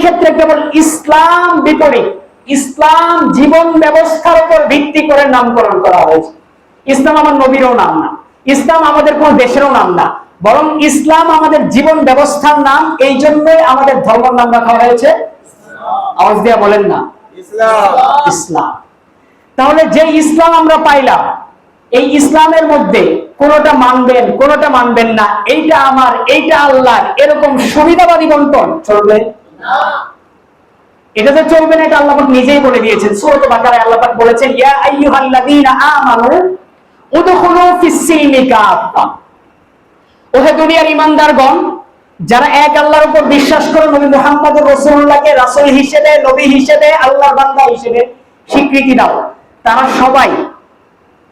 ক্ষেত্রে কেবল ইসলাম বিপরীত, ইসলাম জীবন ব্যবস্থার উপর ভিত্তি করে নামকরণ করা হয়েছে। ইসলাম আমার নবীরও নাম না, ইসলাম আমাদের কোন দেশেরও নাম না, বরং ইসলাম আমাদের জীবন ব্যবস্থার নাম। এই জন্যই আমাদের ধর্মের নাম রাখা হয়েছে, আওয়াজ দিয়ে বলেন না, ইসলাম। তাহলে যে ইসলাম আমরা পাইলাম, এই ইসলামের মধ্যে কোনটা মানবেন কোনটা মানবেন না, এইটা আমার এইটা আল্লাহর, এরকম সুবিধাবাদী বন্টন চলবে না। এটা যে চলবে না, এটা আল্লাহ পাক নিজেই বলে দিয়েছেন। সূরা বাকারায় আল্লাহ পাক বলেছেন, ইয়া আইয়ুহাল্লাযীনা আমানু উদখুলু ফিস-সিলমি কাফা। ওহে দুনিয়ার ঈমানদারগণ, যারা এক আল্লাহর উপর বিশ্বাস করে নবী মুহাম্মদুর রাসূলুল্লাহকে রাসূল হিসেবে, নবী হিসেবে, আল্লাহর বান্দা হিসেবে স্বীকৃতি দাও, তারা সবাই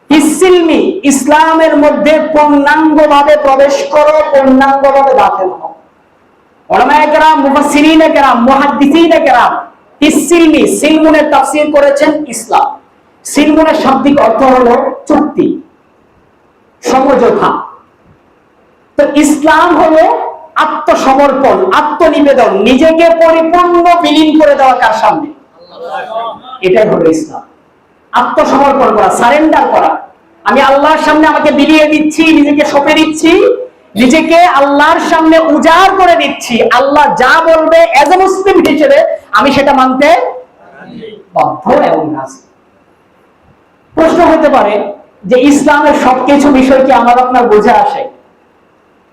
ফিস-সিলমি ইসলামের মধ্যে পূর্ণাঙ্গভাবে প্রবেশ করো, পূর্ণাঙ্গভাবে দাখিল হও। উলামায়ে কেরাম, মুফাসসিরিনে কেরাম, মুহাদ্দিসিনে কেরাম ফিস-সিলমি, সিলমুনের তাফসীর করেছেন ইসলাম। সিলমুনের শাব্দিক অর্থ হলো চুক্তি, সমঝোতা। তো ইসলাম হলো আত্মসমর্পণ, আত্মনিবেদন, নিজেকে পরিপূর্ণ বিলীন করে দেওয়া কার সামনে? এটাই হলো ইসলাম। আত্মসমর্পণ করা, সারেন্ডার করা। আমি আল্লাহর সামনে আমাকে বিলিয়ে দিচ্ছি, নিজেকে সঁপে দিচ্ছি, নিজেকে আল্লাহর সামনে উজাড় করে দিচ্ছি। আল্লাহ যা বলবে এজ এ মুসলিম হিসেবে আমি সেটা মানতে বাধ্য এবং রাজি। প্রশ্ন হতে পারে যে ইসলামের সবকিছু বিষয় কি আমার আপনার বুঝে আসে?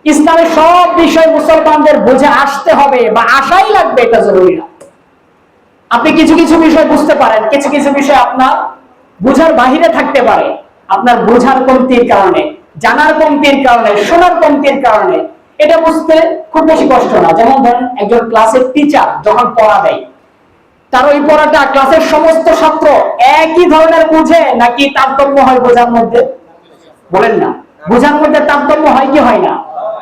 ইসলামের সব বিষয় মুসলমানদের বুঝে আসতে হবে বা আশাই লাগবে, এটা জরুরি না। আপনি কিছু কিছু বিষয় বুঝতে পারেন, কিছু কিছু বিষয় আপনার বুঝার বাহিরে থাকতে পারে। আপনার বুঝার কমতির কারণে, জানার কমতির কারণে, শোনার কমতির কারণে এটা বুঝতে খুব বেশি কষ্ট না। যেমন ধরেন একজন ক্লাসের টিচার যখন পড়া দেয়, তার ওই পড়াটা ক্লাসের সমস্ত ছাত্র একই ধরনের বুঝে নাকি তারতম্য হয় বোঝার মধ্যে? বলেন না, বোঝার মধ্যে তারতম্য হয় কি হয় না?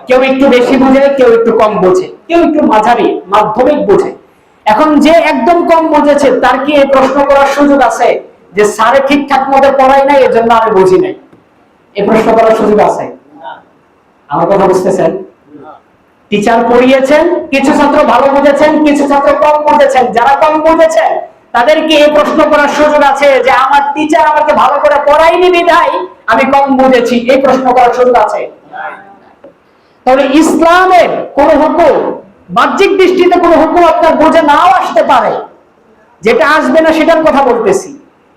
কেউ একটু বেশি বুঝে, কেউ একটু কম বোঝে, কেউ একটু মাঝারি মাধ্যমিক বোঝে। এখন যে একদম কম বুঝেছে, তার কি এই প্রশ্ন করার সুযোগ আছে যে স্যারে ঠিকঠাক মতো পড়াই নাই, এজন্য আমি বুঝি নাই? এই প্রশ্ন করার সুযোগ আছে? আমার কথা বুঝতেছেন? টিচার পড়িয়েছেন, কিছু ছাত্র ভালো বুঝেছেন, কিছু ছাত্র কম বুঝেছেন। যারা কম বুঝেছেন তাদেরকে এই প্রশ্ন করার সুযোগ আছে যে আমার টিচার আমাকে ভালো করে পড়ায়নি বিধায় আমি কম বুঝেছি? এই প্রশ্ন করার সুযোগ আছে? তাহলে ইসলামের কোন হুকুম, বাহ্যিক দৃষ্টিতে কোন হুকুম আপনার বুঝে নাও আসতে পারে। যেটা আসবে না সেটার কথা বলতেছি,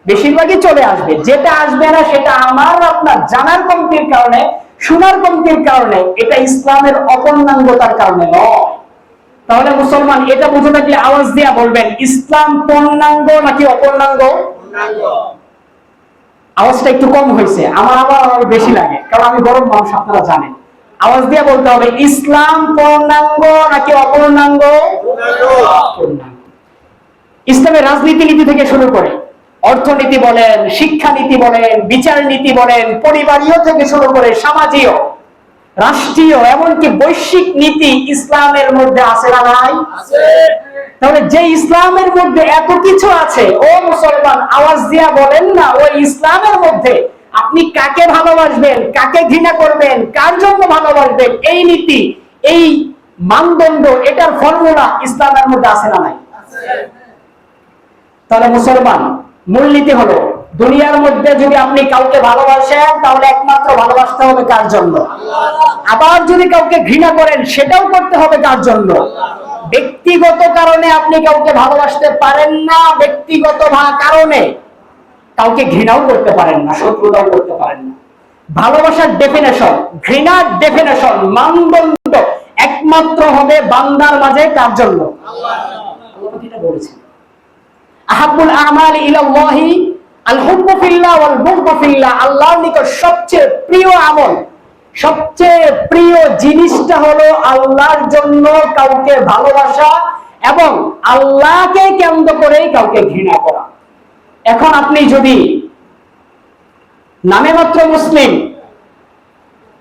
বেশিরভাগই চলে আসবে। যেটা আসবে না সেটা আমার আপনার জানার কমতির কারণে, শোনার কমতির কারণে, এটা ইসলামের অপূর্ণাঙ্গতার কারণে নয়। তাহলে মুসলমান এটা বুঝে থাকলে আওয়াজ দিয়া বলবেন, ইসলাম পূর্ণাঙ্গ নাকি অপূর্ণাঙ্গ? আওয়াজটা একটু কম হয়েছে, আমার আবার বেশি লাগে, কারণ আমি গরম মানুষ, আপনারা জানেন। আওয়াজ দিয়ে বলতে হবে, ইসলাম পূর্ণাঙ্গ নাকি অপূর্ণাঙ্গ? ইসলামের রাজনীতি নীতি থেকে শুরু করে অর্থনীতি বলেন, শিক্ষানীতি বলেন, বিচার নীতি বলেন, পরিবারীয় থেকে শুরু করে সামাজিক, রাষ্ট্রীয়, এমনকি বৈশ্বিক নীতি ইসলামের মধ্যে আছে না নাই? তাহলে যে ইসলামের মধ্যে এত কিছু আছে, ও মুসলমান আওয়াজ দিয়া বলেন না, ওই ইসলামের মধ্যে আপনি কাকে ভালোবাসবেন, কাকে ঘৃণা করবেন, কার জন্য ভালোবাসবেন, এই নীতি, এই মানদণ্ড, এটার ফর্মুলা ইসলামের মধ্যে আছে না নাই? তাহলে মুসলমান মূলনীতি হলো, দুনিয়ার মধ্যে যদি আপনি কাউকে ভালোবাসেন তাহলে একমাত্র ভালোবাসতে হবে কার জন্য? আবার যদি কাউকে ঘৃণা করেন সেটাও করতে হবে কার জন্য? ব্যক্তিগত কারণে আপনি কাউকে ভালোবাসতে পারেন না, ব্যক্তিগত কারণে কাউকে ঘৃণাও করতে পারেন না, শত্রুতাও করতে পারেন না। ভালোবাসার ডেফিনেশন, ঘৃণার ডেফিনেশন, মানদণ্ড একমাত্র হবে বান্দার মাঝে কার জন্য? আল্লাহ। আল্লাহ এটা বলেছেন, আহাব্বুল আমালি ইলাল্লাহি আল হুব্বু ফিল্লাহ ওয়াল বুগদু ফিল্লাহ। আল্লাহর নিকট সবচেয়ে প্রিয় আমল, সবচেয়ে প্রিয় জিনিসটা হলো আল্লাহর জন্য কাউকে ভালোবাসা এবং আল্লাহকে কেন্দ্র করে কাউকে ঘৃণা করা। এখন আপনি যদি নামে মাত্র মুসলিম,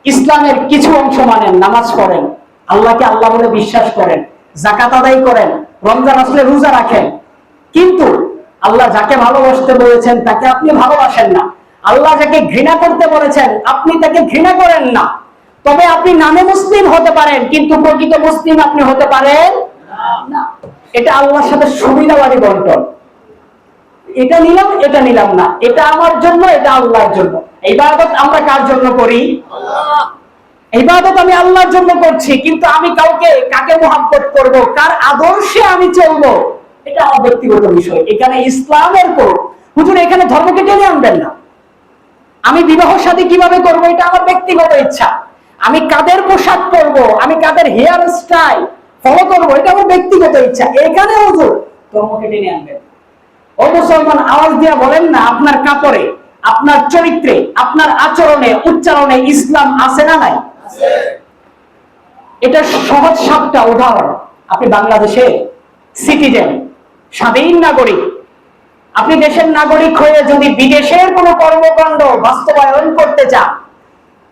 ইসলামের কিছু অংশ মানেন, নামাজ পড়েন, আল্লাহকে আল্লাহ বলে বিশ্বাস করেন, যাকাত আদায় করেন, রমজান আসলে রোজা রাখেন, কিন্তু আল্লাহ যাকে ভালোবাসতে বলেছেন তাকে আপনি ভালোবাসেন না, আল্লাহ যাকে ঘৃণা করতে বলেছেন আপনি তাকে ঘৃণা করেন না, তবে আপনি নামে মুসলিম হতে পারেন কিন্তু প্রকৃত মুসলিম আপনি হতে পারেন না। এটা আল্লাহর সাথে সুবিধাবাদী বন্টন। এটা নিলাম, এটা নিলাম না, এটা আমার জন্য, এটা আল্লাহর জন্য। ইবাদত আমরা কার জন্য করি? আল্লাহ। ইবাদত আমি আল্লাহর জন্য করছি, কিন্তু আমি কাকে মহব্বত করব, কার আদর্শে আমি চলবো, এটা আমার ব্যক্তিগত বিষয়। এখানে ইসলামের পর হুজুর এখানে ধর্মকে টেনে আনবেন না। আমি বিবাহ শাদী কিভাবে করব, এটা আমার ব্যক্তিগত ইচ্ছা। আমি কাদের পোশাক করব, আমি কাদের হেয়ার স্টাইল ফলো করব, এটা আমার ব্যক্তিগত ইচ্ছা। এখানে হুজুর ধর্মকে টেনে আনবেন। ও মুসলমান, আওয়াজ দিয়ে বলেন না, আপনার কাপড়ে, আপনার চরিত্রে, আপনার আচরণে, উচ্চারণে ইসলাম আছে না নাই? এটা সহজ সাতটা উদাহরণ। আপনি বাংলাদেশে সিটিজেন, স্বাধীন নাগরিক, আপনি দেশের নাগরিক হয়ে যদি বিদেশের কোনো কর্মকাণ্ড বাস্তবায়ন করতে চান,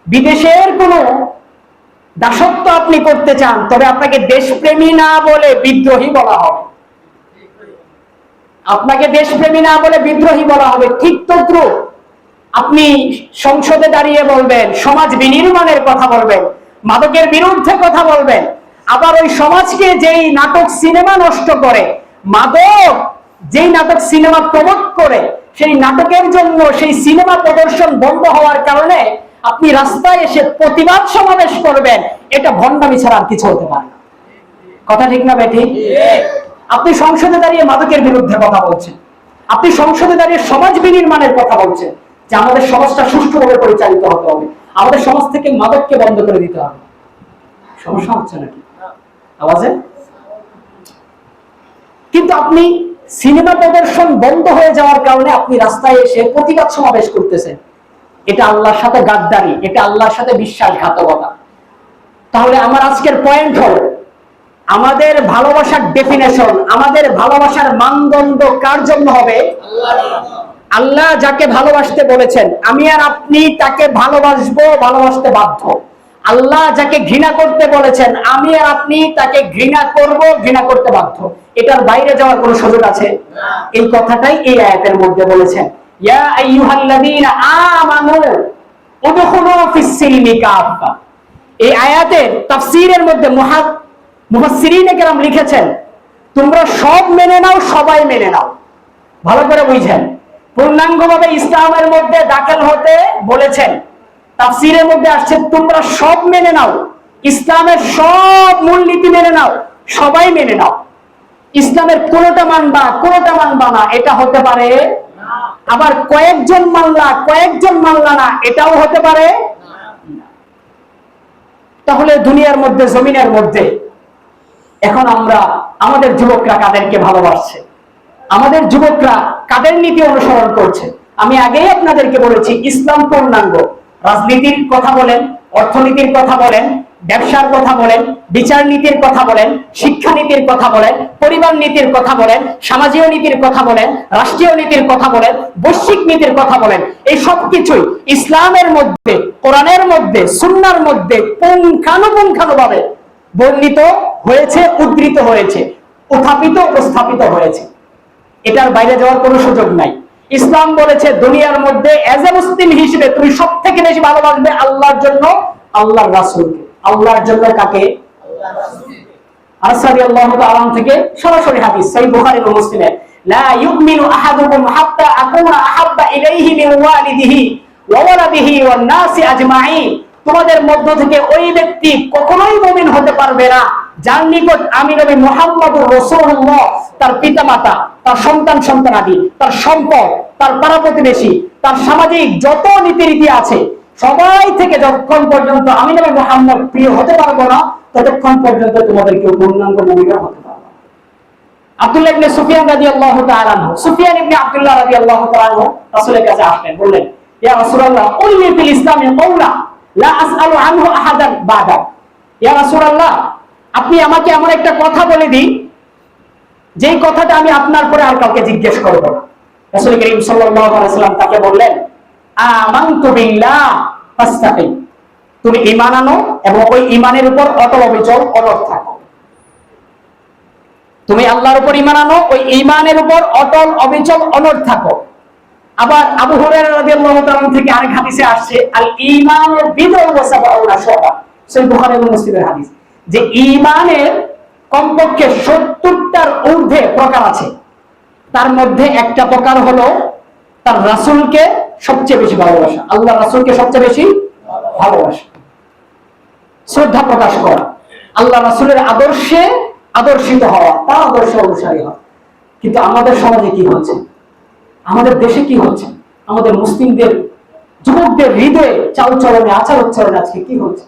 বিদেশের কোনো দাসত্ব আপনি করতে চান, তবে আপনাকে দেশপ্রেমী না বলে বিদ্রোহী বলা হবে। আপনাকে দেশপ্রেমী না বলে বিদ্রোহী বলা হবে। ঠিক তদ্রুপ আপনি সংসদে দাঁড়িয়ে বলবেন, সমাজ বিনির্মাণের কথা বলবেন, মাদকের বিরুদ্ধে কথা বলবেন, আবার ওই সমাজকে যেই নাটক সিনেমা নষ্ট করে, মাদক যেই নাটক সিনেমা প্রমোট করে, সেই নাটকের জন্য সেই সিনেমা প্রদর্শন বন্ধ হওয়ার কারণে আপনি রাস্তায় এসে প্রতিবাদ সমাবেশ করবেন, এটা ভণ্ডামি ছাড়া আর কিছু হতে পারে না। কথা ঠিক না বেঠিক? আপনি সংসদে দাঁড়িয়ে মাদকের বিরুদ্ধে কথা বলছেন, আপনি সংসদে দাঁড়িয়ে সমাজ বিনির্মাণের কথা বলছেন, যে আমাদের সমাজটা সুষ্ঠুভাবে পরিচালিত হতে হবে, আমাদের সমাজ থেকে মাদককে বন্ধ করে দিতে হবে। সমস্যা হচ্ছে নাকি আওয়াজে? কিন্তু আপনি সিনেমা প্রদর্শন বন্ধ হয়ে যাওয়ার কারণে আপনি রাস্তায় এসে প্রতিবাদ সমাবেশ করতেছেন, এটা আল্লাহর সাথে গাদ্দারি, এটা আল্লাহর সাথে বিশ্বাসঘাতকতা। তাহলে আমার আজকের পয়েন্ট হলো, আমাদের ভালোবাসার ডেফিনেশন, আমাদের ভালোবাসার মানদণ্ড কার জন্য হবে? আল্লাহ যাকে ভালোবাসতে বলেছেন, আমি আর আপনি তাকে ভালোবাসবো, ভালোবাসতে বাধ্য। আল্লাহ যাকে ঘৃণা করতে বলেছেন, আমি আর আপনি তাকে ঘৃণা করব, ঘৃণা করতে বাধ্য। এটার বাইরে যাওয়ার কোনো সুযোগ আছে? এই কথাটাই এই আয়াতের মধ্যে বলেছেন, ইয়া আইয়ুহাল্লাযীনা আমানু উদখুলু ফিস-সিলমি কাফা। এই আয়াতের তাফসীরের মধ্যে মুফাসসিরিনে কেরাম লিখেছেন, তোমরা সব মেনে নাও, সবাই মেনে নাও। ভালো করে বুঝেন, পূর্ণাঙ্গভাবে ইসলামের মধ্যে দাখিল হতে বলেছেন। তাফসীরের মধ্যে আসছে, তোমরা সব মেনে নাও, ইসলামের সব মূলনীতি মেনে নাও, সবাই মেনে নাও। ইসলামের কোনটা মানবা না, এটা হতে পারে না। আবার কয়েকজন মানলা না, এটাও হতে পারে না। তাহলে দুনিয়ার মধ্যে, জমিনের মধ্যে এখন আমাদের যুবকরা কাদেরকে ভালোবাসছে, আমাদের যুবকরা কাদের নীতি অনুসরণ করছে? আমি আগেই আপনাদেরকে বলেছি, ইসলাম পূর্ণাঙ্গ। রাজনীতির কথা বলেন, অর্থনীতির কথা বলেন, ব্যবসার কথা বলেন, বিচার নীতির কথা বলেন, শিক্ষানীতির কথা বলেন, পরিবার নীতির কথা বলেন, সামাজিক নীতির কথা বলেন, রাষ্ট্রীয় নীতির কথা বলেন, বৈশ্বিক নীতির কথা বলেন, এই সব কিছুই ইসলামের মধ্যে, কোরআনের মধ্যে, সুন্নাহর মধ্যে পুঙ্খানুপুঙ্খানুভাবে বর্ণিত হয়েছে, উদ্ধৃত হয়েছে, উত্থাপিত, উপস্থাপিত হয়েছে। এটার বাইরে যাওয়ার কোনো সুযোগ নাই। ইসলাম বলেছে, দুনিয়ার মধ্যে এজ এ মুসলিম হিসেবে তুমি সব থেকে বেশি ভালোবাসবে আল্লাহর জন্য আল্লাহর রাসূলকে। আল্লাহর জন্য কাকে? আল্লাহর রাসূলকে। আনাস রাদিয়াল্লাহু তাআলা থেকে সরাসরি হাদিস, সহিহ বুখারী ও মুসলিমে, লা ইউমিনু আহাদুকুম হাত্তা আকুনা আহাব্বা ইলাইহি মিন ওয়ালিদিহি ওয়া ওয়ালাদিহি ওয়ান নাসি আজমাইন। তোমাদের মধ্য থেকে ওই ব্যক্তি কখনোই মুমিন হতে পারবে না যার নিকট আমি নবী মুহাম্মদুর রাসূলুল্লাহ, তার পিতামাতা, তার সন্তানাদি, তার সম্পদ, তার পাড়া প্রতিবেশী, তার সামাজিক যত নীতিরীতি আছে, সবাই থেকে যতক্ষণ পর্যন্ত আমি নবী মুহাম্মদ প্রিয় হতে পারবো না, ততক্ষণ পর্যন্ত তোমাদের কেউ পূর্ণাঙ্গ মুমিন হতে পারবে না। আব্দুল্লাহ ইবনে সুফিয়ান রাদিয়াল্লাহু তাআলা আনহু, সুফিয়ান ইবনে আব্দুল্লাহ রাদিয়াল্লাহু তাআলা আনহু রাসূলের কাছে আসলেন, বললেন, ইয়া রাসূলুল্লাহ, কুল্লি ফিল ইসলামি কাওলা লা আসআলু আনহু আহাদান বাদা। ইয়া রাসূলুল্লাহ, আপনি আমাকে এমন একটা কথা বলে দিন, যেই কথাটা আমি আপনার পরে আর কাউকে জিজ্ঞেস করব না। রাসূল করিম সাল্লাল্লাহু আলাইহি ওয়াসাল্লাম তাকে বললেন, আমানতু বিল্লাহ ফাস্তাকিম। তুমি ঈমান আনো এবং ওই ঈমানের উপর অটল অবিচল অনড় থাকো। তুমি আল্লাহর উপর ঈমান আনো, ওই ঈমানের উপর অটল অবিচল অনড় থাকো। আবার আবু হুরায়রা রাদিয়াল্লাহু তাআলা থেকে আরেক হাদিসে আসছে, আল ঈমানু বিদউ ওয়া সাবউনা শুবা, সহিহ বুখারী এবং মুসলিমের হাদিস, যে ঈমানের কমপক্ষে 70টার ঊর্ধ্বে প্রকার আছে। তার মধ্যে একটা প্রকার হলো তার রাসূলকে সবচেয়ে বেশি ভালোবাসা, আল্লাহ রাসূলকে সবচেয়ে বেশি ভালোবাসা, শ্রদ্ধা প্রকাশ করা, আল্লাহ রাসূলের আদর্শে আদর্শিত হওয়া, তার আদর্শে অনুসারী হওয়া। কিন্তু আমাদের সমাজে কি হচ্ছে, আমাদের দেশে কি হচ্ছে, আমাদের মুসলিমদের যুবকদের হৃদয়ে চালচলনে আচার উচ্চারণে আজকে কি হচ্ছে?